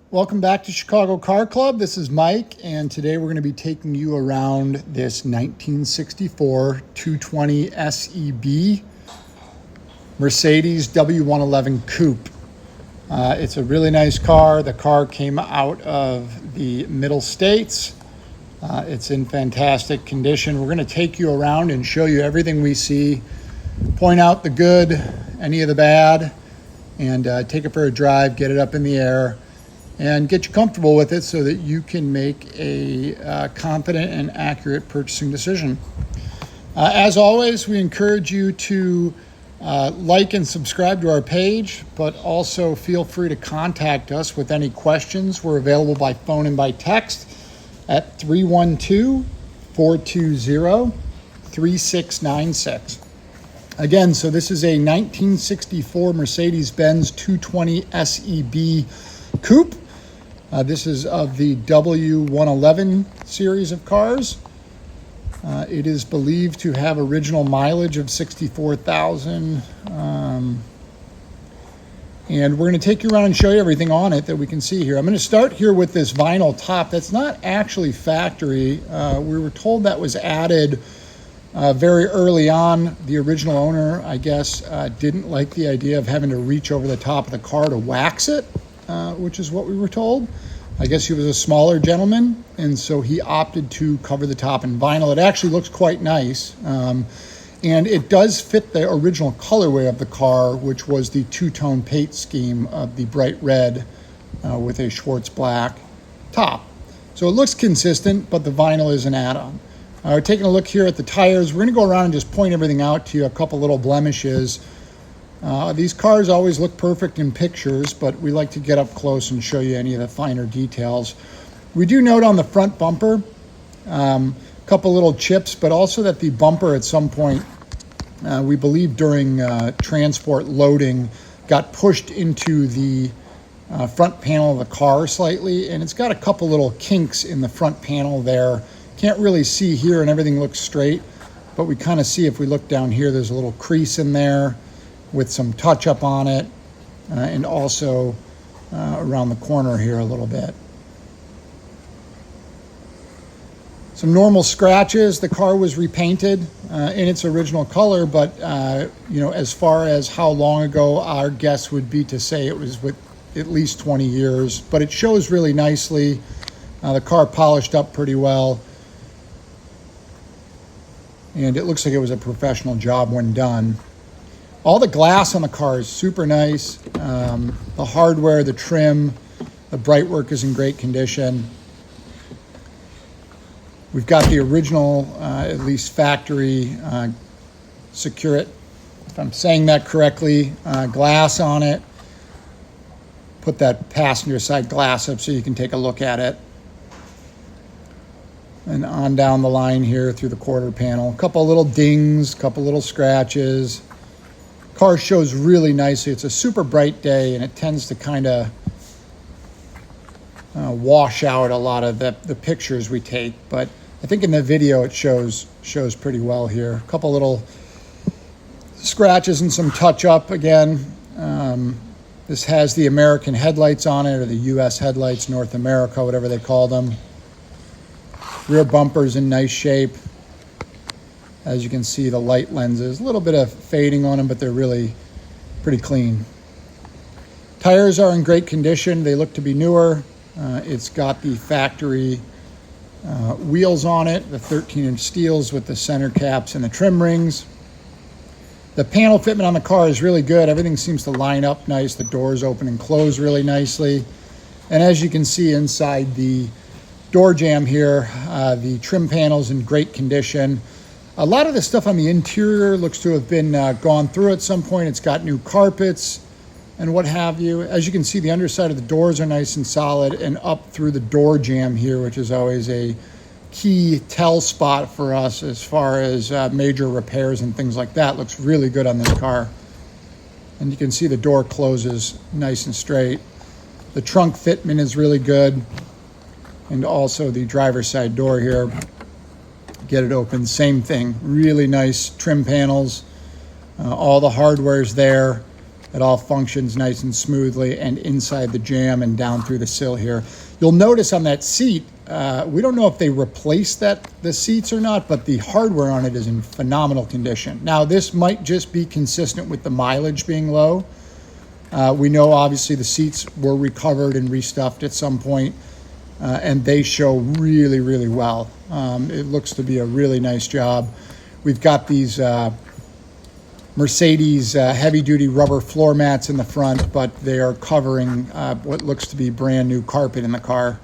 Welcome back to Chicago Car Club. This is Mike, and today we're going to be taking you around this 1964 220 SEB Mercedes W111 Coupe. It's a really nice car. The car came out of the Middle States. It's in fantastic condition. We're going to take you around and show you everything we see, point out the good, any of the bad, and take it for a drive, get it up in the air, and get you comfortable with it so that you can make a confident and accurate purchasing decision. As always, we encourage you to like and subscribe to our page, but also feel free to contact us with any questions. We're available by phone and by text at 312-420-3696. Again, so this is a 1964 Mercedes Benz 220 SEB Coupe. This is of the W111 series of cars. It is believed to have original mileage of 64,000. And we're going to take you around and show you everything on it that we can see here. I'm going to start here with this vinyl top. That's not actually factory. We were told that was added very early on. The original owner, I guess, didn't like the idea of having to reach over the top of the car to wax it. Which is what we were told. I guess he was a smaller gentleman, and so he opted to cover the top in vinyl. It actually looks quite nice, and it does fit the original colorway of the car, which was the two-tone paint scheme of the bright red with a Schwarz Black top. So it looks consistent, but the vinyl is an add-on. We're taking a look here at the tires. We're going to go around and just point everything out to you, a couple little blemishes. These cars always look perfect in pictures, but we like to get up close and show you any of the finer details. We do note on the front bumper a couple little chips, but also that the bumper at some point, we believe during transport loading, got pushed into the front panel of the car slightly, and it's got a couple little kinks in the front panel there. Can't really see here, and everything looks straight, but we kind of see if we look down here, there's a little crease in there with some touch up on it, and also around the corner here a little bit. Some normal scratches. The car was repainted in its original color, but you know, as far as how long ago, our guess would be to say it was with at least 20 years, but it shows really nicely. The car polished up pretty well, and it looks like it was a professional job when done. All the glass on the car is super nice. The hardware, the trim, the bright work is in great condition. We've got the original, at least factory, Security, if I'm saying that correctly, glass on it. Put that passenger side glass up so you can take a look at it. And on down the line here through the quarter panel. A couple little dings, a couple little scratches. Car shows really nicely. It's a super bright day, and it tends to kind of wash out a lot of the pictures we take. But I think in the video it shows pretty well here. A couple little scratches and some touch up again. This has the American headlights on it, or the U.S. headlights, North America, whatever they call them. Rear bumper's in nice shape. As you can see, the light lenses, a little bit of fading on them, but they're really pretty clean. Tires are in great condition. They look to be newer. It's got the factory wheels on it, the 13-inch steels with the center caps and the trim rings. The panel fitment on the car is really good. Everything seems to line up nice. The doors open and close really nicely. And as you can see inside the door jamb here, the trim panel's in great condition. A lot of the stuff on the interior looks to have been gone through at some point. It's got new carpets and what have you. As you can see, the underside of the doors are nice and solid, and up through the door jamb here, which is always a key tell spot for us as far as major repairs and things like that. Looks really good on this car. And you can see the door closes nice and straight. The trunk fitment is really good. And also the driver's side door here. Get it open, same thing. Really nice trim panels. All the hardware's there. It all functions nice and smoothly, and inside the jam and down through the sill here. You'll notice on that seat, we don't know if they replaced the seats or not, but the hardware on it is in phenomenal condition. Now, this might just be consistent with the mileage being low. We know obviously the seats were recovered and restuffed at some point, and they show really, really well. It looks to be a really nice job. We've got these Mercedes heavy-duty rubber floor mats in the front, but they are covering what looks to be brand new carpet in the car.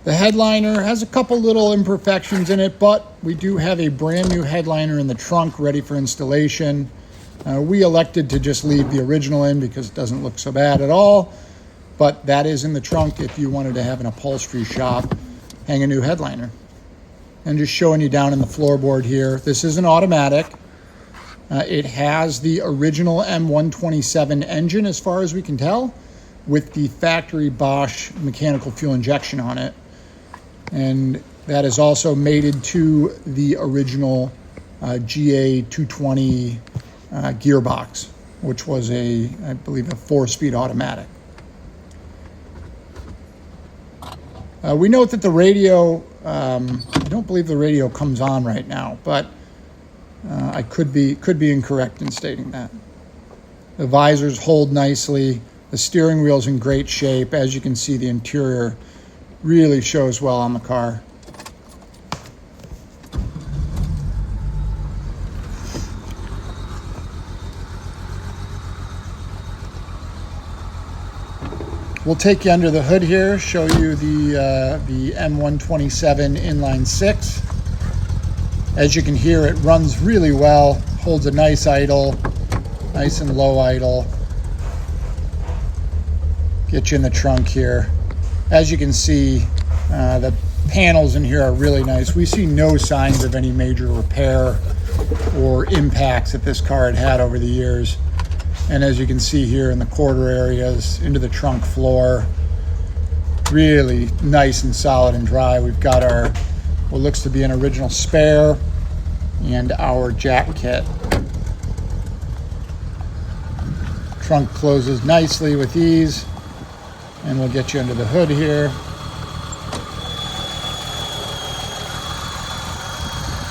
The headliner has a couple little imperfections in it, but we do have a brand new headliner in the trunk ready for installation. We elected to just leave the original in because it doesn't look so bad at all, but that is in the trunk if you wanted to have an upholstery shop hang a new headliner. And just showing you down in the floorboard here, this is an automatic. It has the original M127 engine as far as we can tell, with the factory Bosch mechanical fuel injection on it. And that is also mated to the original GA 220 gearbox, which was I believe a 4-speed automatic. We note that the radio, I don't believe the radio comes on right now, but I could be incorrect in stating that. The visors hold nicely. The steering wheel's in great shape. As you can see, the interior really shows well on the car. We'll take you under the hood here, show you the M127 inline 6. As you can hear, it runs really well, holds a nice idle, nice and low idle. Get you in the trunk here. As you can see, the panels in here are really nice. We see no signs of any major repair or impacts that this car had over the years. And as you can see here in the quarter areas, into the trunk floor, really nice and solid and dry. We've got our, what looks to be an original spare, and our jack kit. Trunk closes nicely with ease, and we'll get you under the hood here.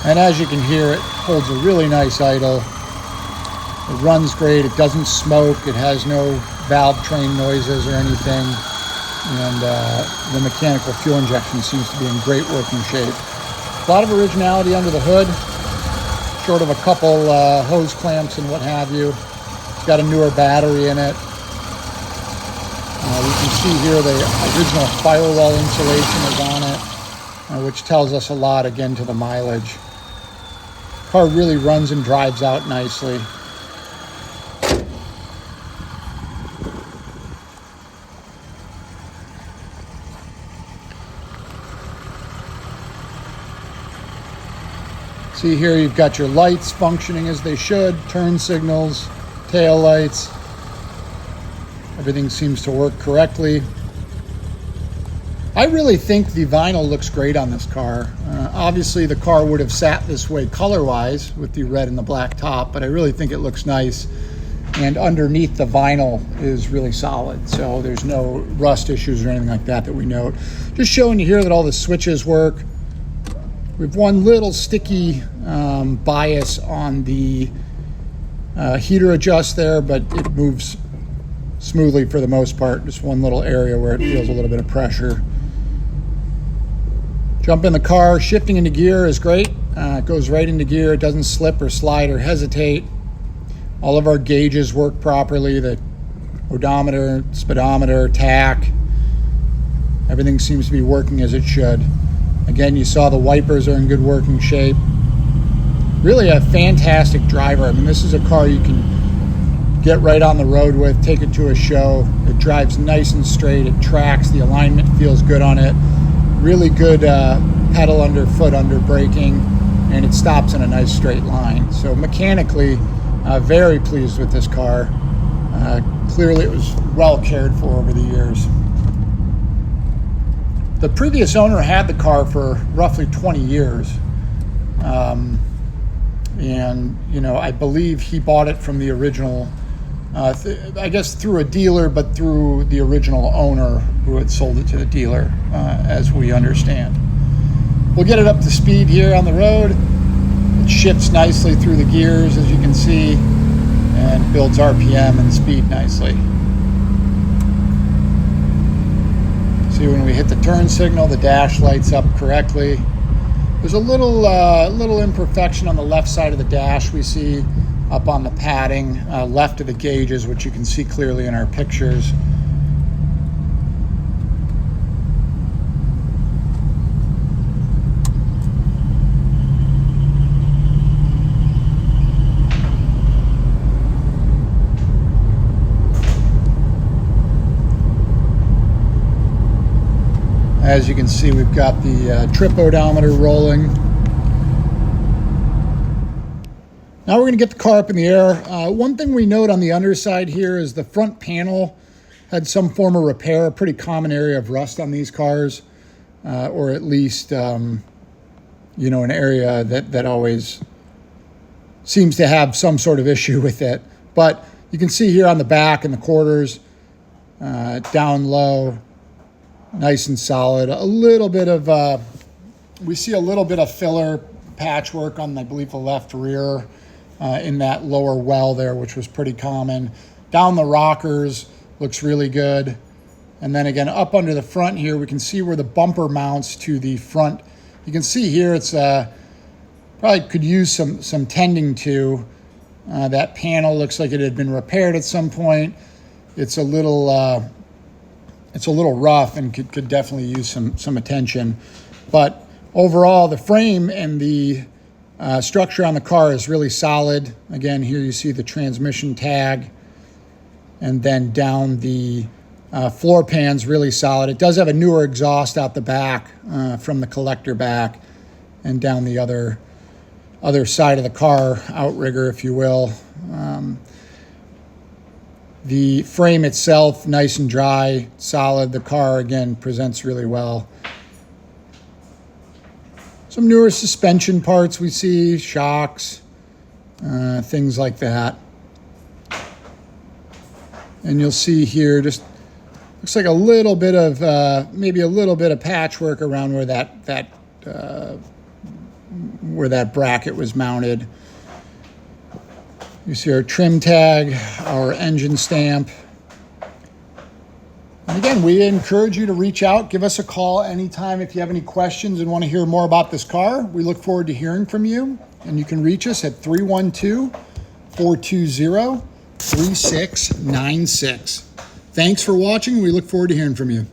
And as you can hear, it holds a really nice idle. It runs great, it doesn't smoke, it has no valve train noises or anything, and the mechanical fuel injection seems to be in great working shape. A lot of originality under the hood, short of a couple hose clamps and what have you. It's got a newer battery in it. We can see here the original firewall insulation is on it, which tells us a lot, again, to the mileage. Car really runs and drives out nicely. See here, you've got your lights functioning as they should, turn signals, tail lights. Everything seems to work correctly. I really think the vinyl looks great on this car. Obviously, the car would have sat this way color-wise with the red and the black top, but I really think it looks nice. And underneath, the vinyl is really solid, so there's no rust issues or anything like that that we note. Just showing you here that all the switches work. We have one little sticky bias on the heater adjust there, but it moves smoothly for the most part. Just one little area where it feels a little bit of pressure. Jump in the car, shifting into gear is great. It goes right into gear. It doesn't slip or slide or hesitate. All of our gauges work properly. The odometer, speedometer, tach, everything seems to be working as it should. Again, you saw the wipers are in good working shape. Really a fantastic driver. I mean, this is a car you can get right on the road with, take it to a show. It drives nice and straight. It tracks. The alignment feels good on it. Really good pedal under, foot under braking, and it stops in a nice straight line. So mechanically, very pleased with this car. Clearly it was well cared for over the years. The previous owner had the car for roughly 20 years. and you know, I believe he bought it from the original, I guess through a dealer, but through the original owner who had sold it to the dealer, as we understand. We'll get it up to speed here on the road. It shifts nicely through the gears, as you can see, and builds RPM and speed nicely. See, when we hit the turn signal, the dash lights up correctly. There's a little imperfection on the left side of the dash we see up on the padding, left of the gauges, which you can see clearly in our pictures. As you can see, we've got the trip odometer rolling. Now we're going to get the car up in the air. One thing we note on the underside here is the front panel had some form of repair, a pretty common area of rust on these cars, or at least, you know, an area that always seems to have some sort of issue with it. But you can see here on the back and the quarters, down low, nice and solid. A little bit of, we see a little bit of filler patchwork on, I believe, the left rear in that lower well there, which was pretty common. Down the rockers, looks really good. And then again, up under the front here, we can see where the bumper mounts to the front. You can see here it's probably could use some tending to. That panel looks like it had been repaired at some point. It's a little rough and could definitely use some attention. But overall, the frame and the structure on the car is really solid. Again, here you see the transmission tag, and then down the floor pan's really solid. It does have a newer exhaust out the back from the collector back, and down the other side of the car, outrigger, if you will. The frame itself, nice and dry, solid. The car, again, presents really well. Some newer suspension parts we see, shocks, things like that. And you'll see here, just looks like a little bit of, maybe a little bit of patchwork around where that bracket was mounted. You see our trim tag, our engine stamp. And again, we encourage you to reach out, give us a call anytime if you have any questions and want to hear more about this car. We look forward to hearing from you, and you can reach us at 312-420-3696. Thanks for watching. We look forward to hearing from you.